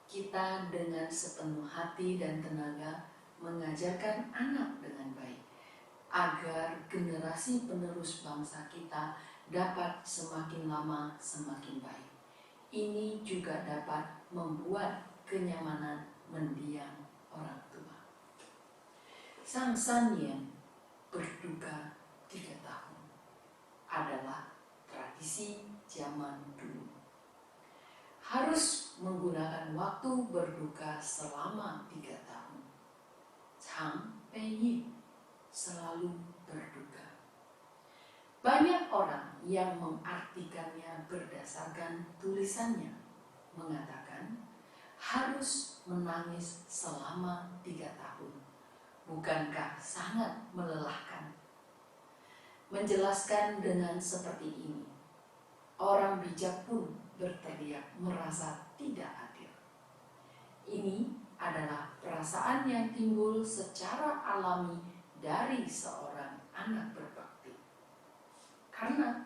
kita dengan sepenuh hati dan tenaga mengajarkan anak dengan baik, agar generasi penerus bangsa kita dapat semakin lama semakin baik. Ini juga dapat membuat kenyamanan mendiang orang tua. Sang Sanyan berduka 3 tahun adalah tradisi zaman dulu. Harus menggunakan waktu berduka selama 3 tahun. Chang Peiyi, selalu berduka. Banyak orang yang mengartikannya berdasarkan tulisannya, mengatakan harus menangis selama 3 tahun. Bukankah sangat melelahkan? Menjelaskan dengan seperti ini, orang bijak pun berteriak merasa tidak adil. Ini adalah perasaan yang timbul secara alami dari seorang anak berbakti. Karena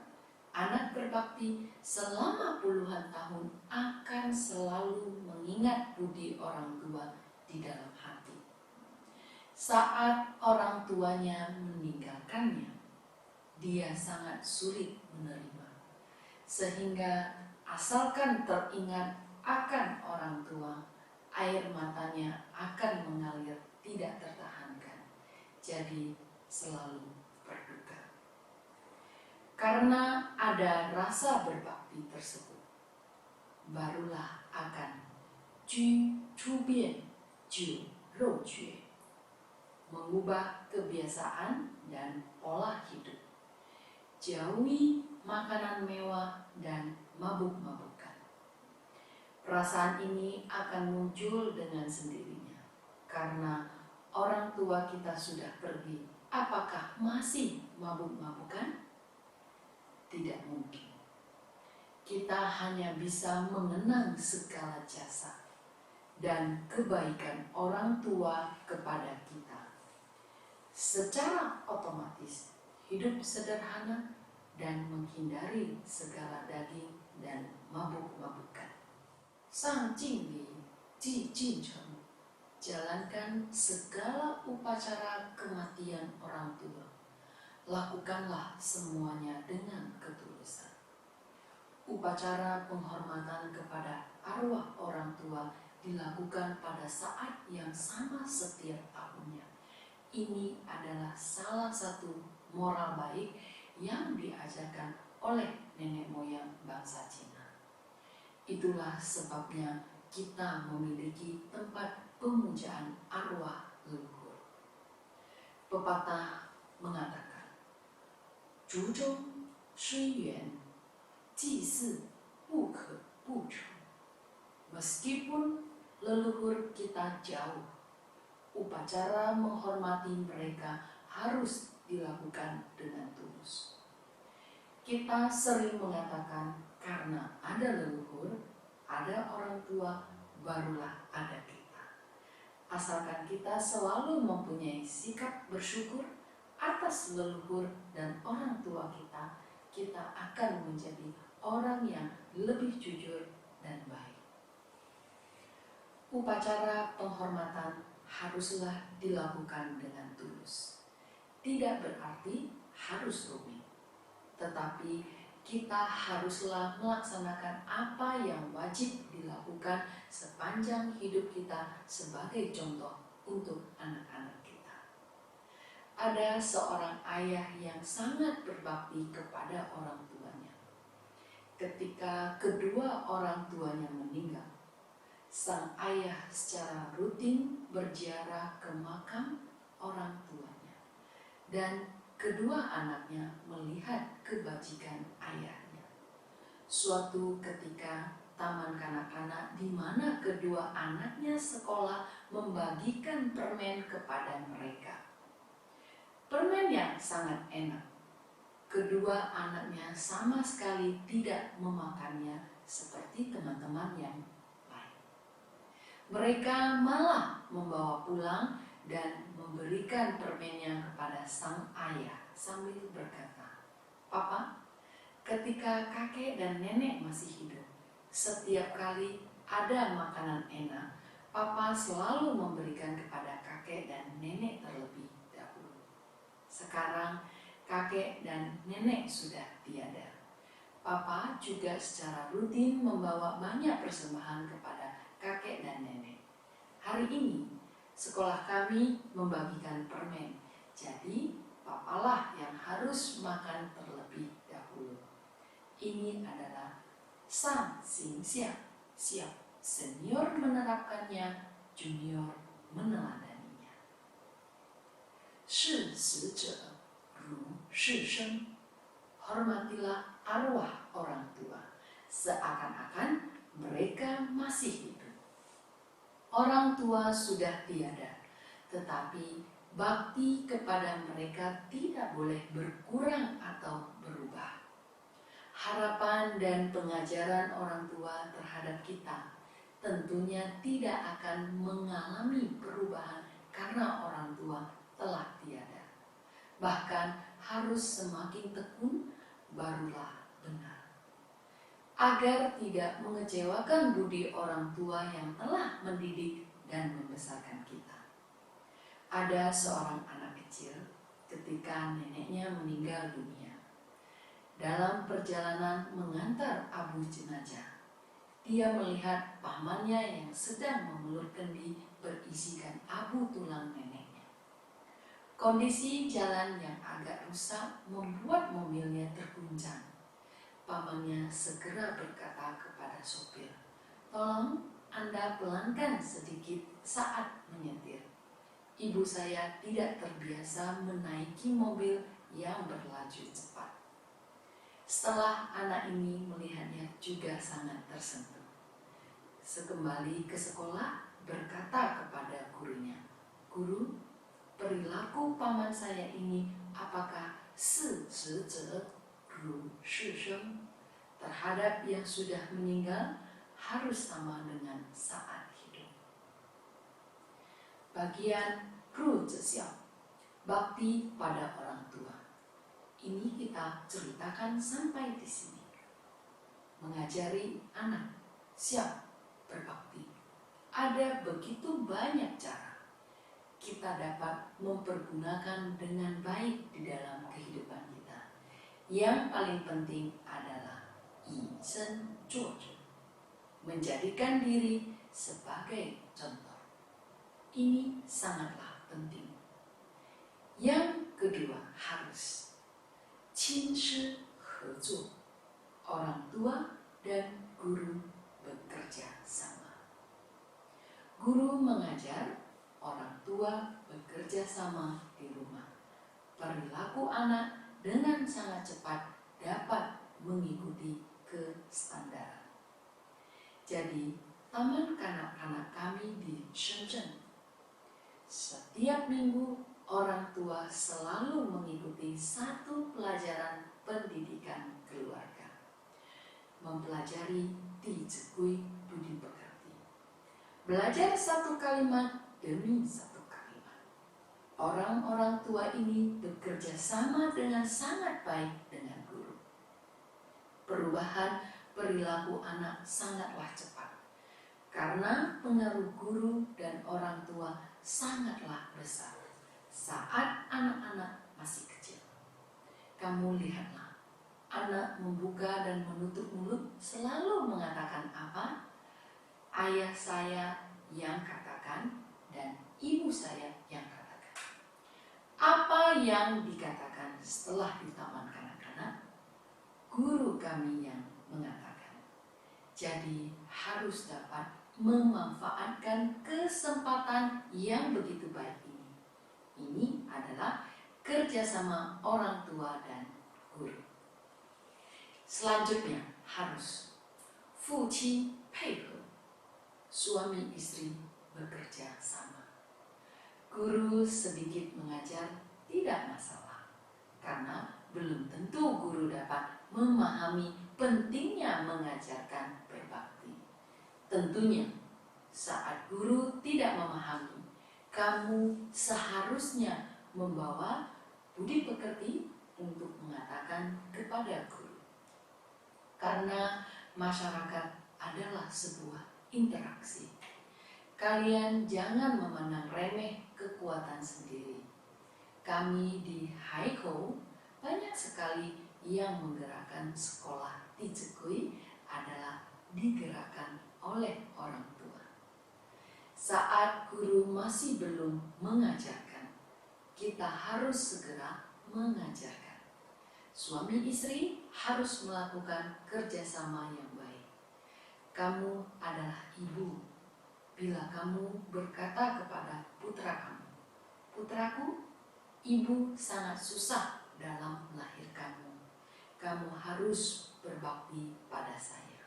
anak berbakti selama puluhan tahun akan selalu mengingat budi orang tua di dalam hati. Saat orang tuanya meninggalkannya, dia sangat sulit menerima. Sehingga asalkan teringat akan orang tua, air matanya akan mengalir tidak tertahankan. Jadi selalu berduka. Karena ada rasa berbakti tersebut, barulah akan ju bian ju rou jue, mengubah kebiasaan dan pola hidup, jauhi makanan mewah dan mabuk-mabukan. Perasaan ini akan muncul dengan sendirinya, karena orang tua kita sudah pergi. Apakah masih mabuk-mabukan? Tidak mungkin. Kita hanya bisa mengenang segala jasa dan kebaikan orang tua kepada kita. Secara otomatis hidup sederhana dan menghindari segala daging dan mabuk-mabukan. Sang Jingli Ji Jincheng, jalankan segala upacara kematian orang tua. Lakukanlah semuanya dengan ketulusan. Upacara penghormatan kepada arwah orang tua dilakukan pada saat yang sama setiap tahunnya. Ini adalah salah satu moral baik yang diajarkan oleh nenek moyang bangsa Cina. Itulah sebabnya kita memiliki tempat pemujaan arwah leluhur. Pepatah mengatakan, 竹中虽远，祭祀不可不成. Meskipun leluhur kita jauh, upacara menghormati mereka harus dilakukan dengan tulus. Kita sering mengatakan, karena ada leluhur, ada orang tua, barulah ada kita. Asalkan kita selalu mempunyai sikap bersyukur atas leluhur dan orang tua kita, kita akan menjadi orang yang lebih jujur dan baik. Upacara penghormatan haruslah dilakukan dengan tulus. Tidak berarti harus rumit, tetapi kita haruslah melaksanakan apa yang wajib dilakukan sepanjang hidup kita sebagai contoh untuk anak-anak kita. Ada seorang ayah yang sangat berbakti kepada orang tuanya. Ketika kedua orang tuanya meninggal, sang ayah secara rutin berziarah ke makam orang tuanya, dan kedua anaknya melihat kebajikan ayahnya. Suatu ketika taman kanak-kanak di mana kedua anaknya sekolah membagikan permen kepada mereka. Permen yang sangat enak. Kedua anaknya sama sekali tidak memakannya seperti teman-teman yang lain. Mereka malah membawa pulang dan memberikan permennya kepada sang ayah sambil berkata, "Papa, ketika kakek dan nenek masih hidup, setiap kali ada makanan enak, Papa selalu memberikan kepada kakek dan nenek terlebih dahulu. Sekarang kakek dan nenek sudah tiada. Papa juga secara rutin membawa banyak persembahan kepada kakek dan nenek. Hari ini sekolah kami membagikan permen, jadi papalah yang harus makan terlebih dahulu." Ini adalah sang siap, senior menerapkannya, junior meneladaninya. 视死者如是生, hormatilah arwah orang tua seakan-akan mereka masih hidup. Orang tua sudah tiada, tetapi bakti kepada mereka tidak boleh berkurang atau berubah. Harapan dan pengajaran orang tua terhadap kita tentunya tidak akan mengalami perubahan karena orang tua telah tiada. Bahkan harus semakin tekun barulah benar. Agar tidak mengecewakan budi orang tua yang telah mendidik dan membesarkan kita. Ada seorang anak kecil ketika neneknya meninggal dunia. Dalam perjalanan mengantar abu jenazah, dia melihat pamannya yang sedang memeluk kendi berisikan abu tulang neneknya. Kondisi jalan yang agak rusak membuat mobilnya terguncang. Pamannya segera berkata kepada sopir, "Tolong Anda pelankan sedikit saat menyetir. Ibu saya tidak terbiasa menaiki mobil yang berlaju cepat." Setelah anak ini melihatnya juga sangat tersentuh. Sekembali ke sekolah berkata kepada gurunya, "Guru, perilaku paman saya ini apakah 视死者如是生, terhadap yang sudah meninggal harus sama dengan saat hidup?" Bagian ru zesiao, bakti pada orang tua. Ini kita ceritakan sampai di sini. Mengajari anak siap berbakti. Ada begitu banyak cara kita dapat mempergunakan dengan baik di dalam kehidupan kita. Yang paling penting adalah 以身作则, menjadikan diri sebagai contoh. Ini sangatlah penting. Yang kedua harus 亲师合作, orang tua dan guru bekerja sama. Guru mengajar, orang tua bekerja sama di rumah. Perilaku anak dengan sangat cepat dapat mengikuti kestandaran. Jadi, taman kanak-kanak kami di Shenzhen, setiap minggu orang tua selalu mengikuti satu pelajaran pendidikan keluarga. Mempelajari Di Zigui, budi pekerti. Belajar satu kalimat demi satu kalimat. Orang-orang tua ini bekerja sama dengan sangat baik dengan guru. Perubahan perilaku anak sangatlah cepat, karena pengaruh guru dan orang tua sangatlah besar saat anak-anak masih kecil. Kamu lihatlah, anak membuka dan menutup mulut selalu mengatakan apa? Ayah saya yang katakan dan ibu saya yang katakan. Apa yang dikatakan setelah di taman kanak-kanak? Guru kami yang mengatakan. Jadi harus dapat memanfaatkan kesempatan yang begitu baik ini. Ini adalah kerjasama orang tua dan guru. Selanjutnya harus fuqi peihe, suami istri bekerja sama. Guru sedikit mengajar tidak masalah, karena belum tentu guru dapat memahami pentingnya mengajarkan berbakti. Tentunya saat guru tidak memahami, kamu seharusnya membawa budi pekerti untuk mengatakan kepada guru. Karena masyarakat adalah sebuah interaksi. Kalian jangan memandang remeh kekuatan sendiri. Kami di Haikou banyak sekali yang menggerakkan sekolah di Cikui adalah digerakkan oleh orang tua. Saat guru masih belum mengajarkan, kita harus segera mengajarkan. Suami istri harus melakukan kerjasama yang baik. Kamu adalah ibu. Bila kamu berkata kepada putra kamu, "Putraku, ibu sangat susah dalam melahirkanmu. Kamu harus berbakti pada saya."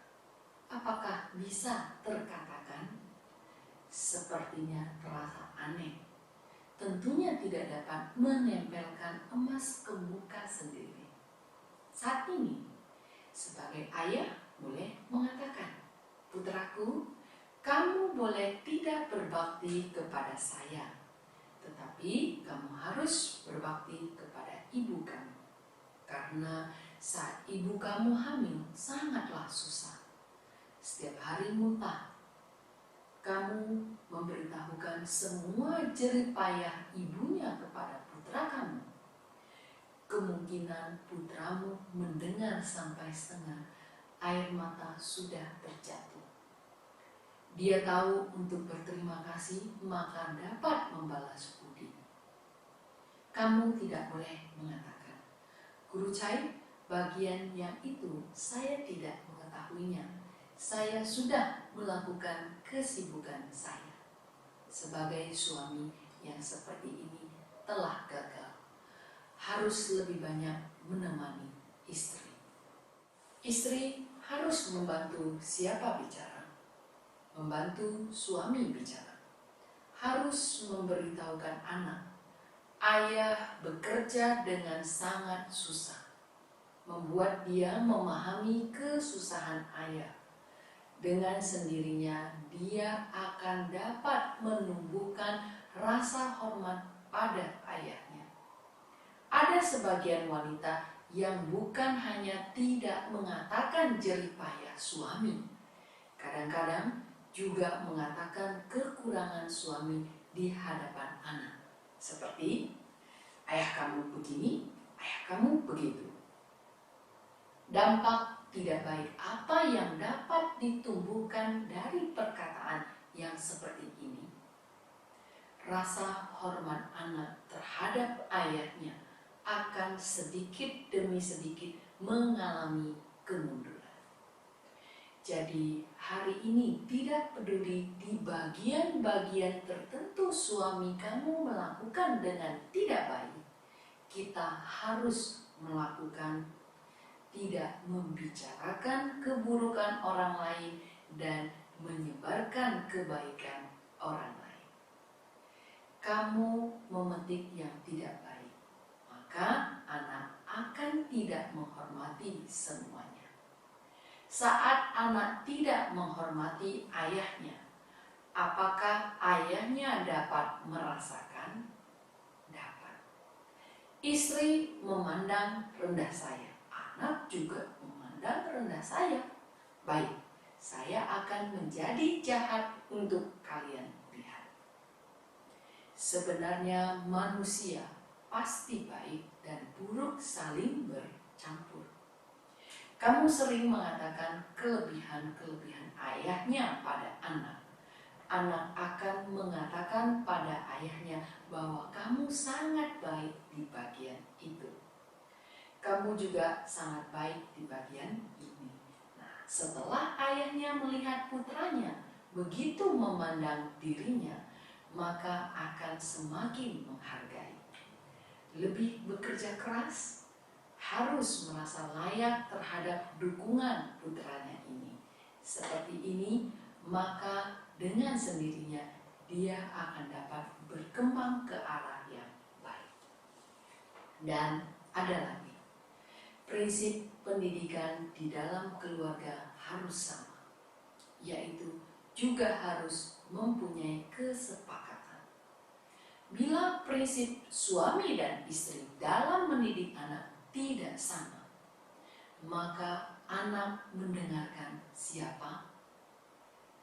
Apakah bisa terkatakan? Sepertinya terasa aneh. Tentunya tidak dapat menempelkan emas ke muka sendiri. Saat ini, sebagai ayah boleh mengatakan, "Putraku, kamu boleh tidak berbakti kepada saya, tetapi kamu harus berbakti kepada ibu kamu. Karena saat ibu kamu hamil sangatlah susah. Setiap hari muntah. Kamu memberitahukan semua jerih payah ibunya kepada putra kamu. Kemungkinan putramu mendengar sampai setengah air mata sudah terjatuh. Dia tahu untuk berterima kasih, maka dapat membalas budi. Kamu tidak boleh mengatakan, "Guru Cai, bagian yang itu saya tidak mengetahuinya. Saya sudah melakukan kesibukan saya." Sebagai suami yang seperti ini telah gagal. Harus lebih banyak menemani istri. Istri harus membantu siapa bicara. Membantu suami bicara. Harus memberitahukan anak, ayah bekerja dengan sangat susah. Membuat dia memahami kesusahan ayah. Dengan sendirinya dia akan dapat menumbuhkan rasa hormat pada ayahnya. Ada sebagian wanita yang bukan hanya tidak mengatakan jerih payah suami, kadang-kadang juga mengatakan kekurangan suami di hadapan anak. Seperti, "Ayah kamu begini, ayah kamu begitu." Dampak tidak baik apa yang dapat ditumbuhkan dari perkataan yang seperti ini? Rasa hormat anak terhadap ayahnya akan sedikit demi sedikit mengalami kemunduran. Jadi hari ini tidak peduli di bagian-bagian tertentu suami kamu melakukan dengan tidak baik. Kita harus melakukan, tidak membicarakan keburukan orang lain dan menyebarkan kebaikan orang lain. Kamu memetik yang tidak baik, maka anak akan tidak menghormati semuanya. Saat anak tidak menghormati ayahnya, Apakah ayahnya dapat merasakan? Dapat. Istri memandang rendah saya, anak juga memandang rendah saya. Baik, saya akan menjadi jahat untuk kalian lihat. Sebenarnya manusia pasti baik dan buruk saling bercampur. Kamu sering mengatakan kelebihan-kelebihan ayahnya pada anak. Anak akan mengatakan pada ayahnya bahwa kamu sangat baik di bagian itu. Kamu juga sangat baik di bagian ini. Nah, setelah ayahnya melihat putranya begitu memandang dirinya, maka akan semakin menghargai. Lebih bekerja keras, harus merasa layak terhadap dukungan putranya ini. Seperti ini, maka dengan sendirinya dia akan dapat berkembang ke arah yang baik. Dan ada lagi, prinsip pendidikan di dalam keluarga harus sama, yaitu juga harus mempunyai kesepakatan. Bila prinsip suami dan istri dalam mendidik anak tidak sama, maka anak mendengarkan siapa?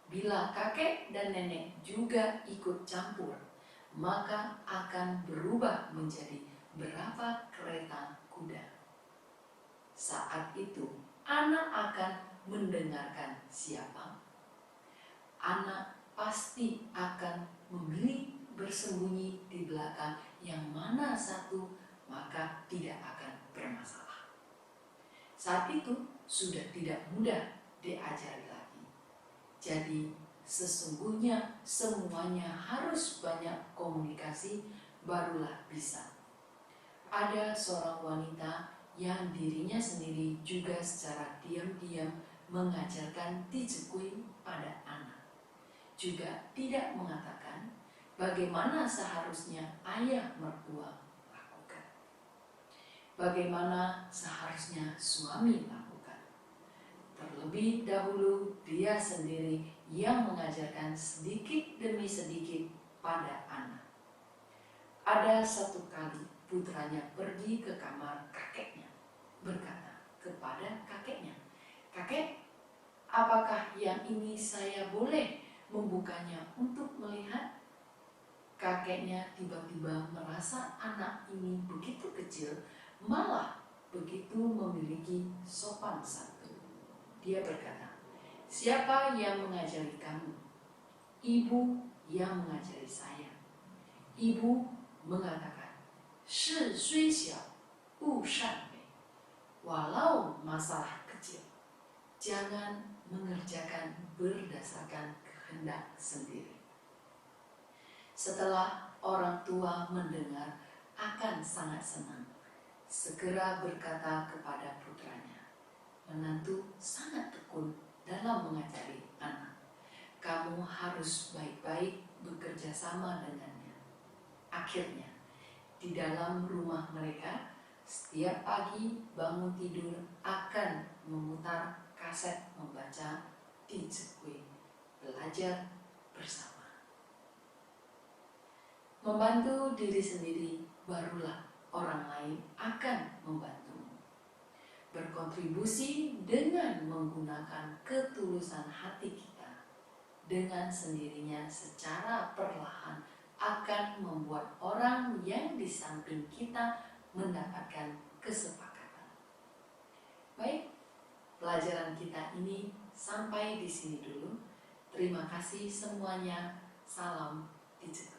Bila kakek dan nenek juga ikut campur, maka akan berubah menjadi berapa kereta kuda. Saat itu, anak akan mendengarkan siapa? Anak pasti akan memilih bersembunyi di belakang yang mana satu, maka tidak akan bermasalah. Saat itu sudah tidak mudah diajari lagi. Jadi sesungguhnya semuanya harus banyak komunikasi barulah bisa. Ada seorang wanita yang dirinya sendiri juga secara diam-diam mengajarkan Tijukui pada anak. Juga tidak mengatakan bagaimana seharusnya ayah mertua lakukan. Bagaimana seharusnya suami lakukan. Terlebih dahulu dia sendiri yang mengajarkan sedikit demi sedikit pada anak. Ada satu kali putranya pergi ke kamar kakeknya, berkata kepada kakeknya, "Kakek, apakah yang ini saya boleh membukanya untuk melihat?" Kakeknya tiba-tiba merasa anak ini begitu kecil, malah begitu memiliki sopan santun. Dia berkata, "Siapa yang mengajari kamu?" "Ibu yang mengajari saya." Ibu mengatakan, "Shi sui xiao, wu shan wei." Walau masalah kecil, jangan mengerjakan berdasarkan kehendak sendiri. Setelah orang tua mendengar, akan sangat senang. Segera berkata kepada putranya, "Menantu sangat tekun dalam mengajari anak. Kamu harus baik-baik bekerja sama dengannya." Akhirnya, di dalam rumah mereka, setiap pagi bangun tidur akan memutar kaset membaca Tijukui, belajar bersama. Membantu diri sendiri, barulah orang lain akan membantu. Berkontribusi dengan menggunakan ketulusan hati kita, dengan sendirinya secara perlahan akan membuat orang yang di samping kita mendapatkan kesepakatan. Baik, pelajaran kita ini sampai di sini dulu. Terima kasih semuanya. Salam Tijukui.